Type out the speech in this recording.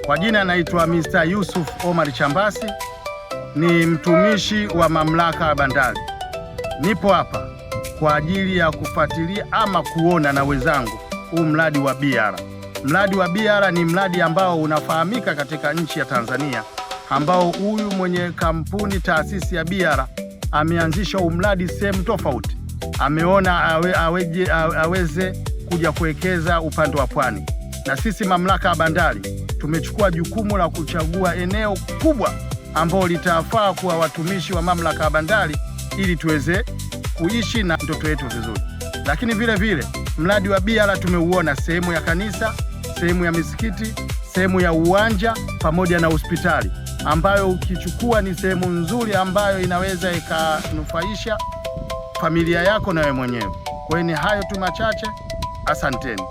Kwa jina naitwa Mr. Yusuf Omar Chambasi, ni mtumishi wa mamlaka ya bandari. Nipo hapa kwa ajili ya kufuatilia ama kuona na wenzangu huu mradi wa BR. Mradi wa BR ni mradi ambao unafahamika katika nchi ya Tanzania, ambao huyu mwenye kampuni taasisi ya BR ameanzisha huu mradi sehemu tofauti. Ameona aweze kuja kuwekeza upande wa pwani, na sisi mamlaka ya bandari tumechukua jukumu la kuchagua eneo kubwa ambao litafaa kuwa watumishi wa mamlaka ya bandari ili tuweze kuishi na mtoto wetu vizuri. Lakini vile vile mradi wa BR tumeuona sehemu ya kanisa, sehemu ya misikiti, sehemu ya uwanja pamoja na hospitali, ambayo ukichukua ni sehemu nzuri ambayo inaweza ikanufaisha familia yako na wewe mwenyewe. Kwa hiyo ni hayo tu machache, asanteni.